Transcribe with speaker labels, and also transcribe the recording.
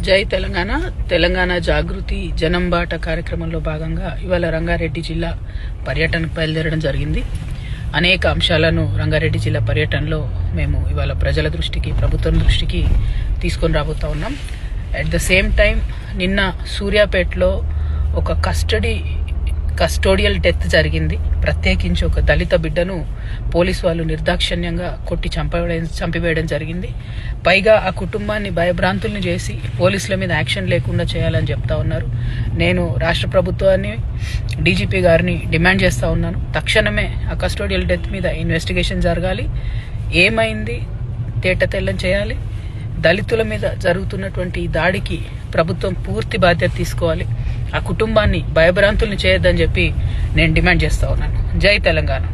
Speaker 1: జై తెలంగాణ తెలంగాణ జాగృతి జనంబాట కార్యక్రమంలో భాగంగా ఇవాళ రంగారెడ్డి జిల్లా పర్యటనకు బయలుదేరడం జరిగింది. అనేక అంశాలను రంగారెడ్డి జిల్లా పర్యటనలో మేము ఇవాళ ప్రజల దృష్టికి, ప్రభుత్వం దృష్టికి తీసుకొని రాబోతా ఉన్నాం. అట్ ద సేమ్ టైం నిన్న సూర్యాపేటలో ఒక కస్టోడియల్ డెత్ జరిగింది. ప్రత్యేకించి ఒక దళిత బిడ్డను పోలీసు వాళ్ళు నిర్దాక్షిణ్యంగా కొట్టి చంపివేయడం జరిగింది. పైగా ఆ కుటుంబాన్ని భయభ్రాంతుల్ని చేసి పోలీసుల మీద యాక్షన్ లేకుండా చేయాలని చెప్తా ఉన్నారు. నేను రాష్ట్ర ప్రభుత్వాన్ని, డీజీపీ గారిని డిమాండ్ చేస్తా ఉన్నాను. తక్షణమే ఆ కస్టోడియల్ డెత్ మీద ఇన్వెస్టిగేషన్ జరగాలి. ఏమైంది తేటతెల్లం చేయాలి. దళితుల మీద జరుగుతున్నటువంటి దాడికి ప్రభుత్వం పూర్తి బాధ్యత తీసుకోవాలి. ఆ కుటుంబాన్ని భయభ్రాంతుల్ని చేయొద్దని చెప్పి నేను డిమాండ్ చేస్తా ఉన్నాను. జై తెలంగాణ.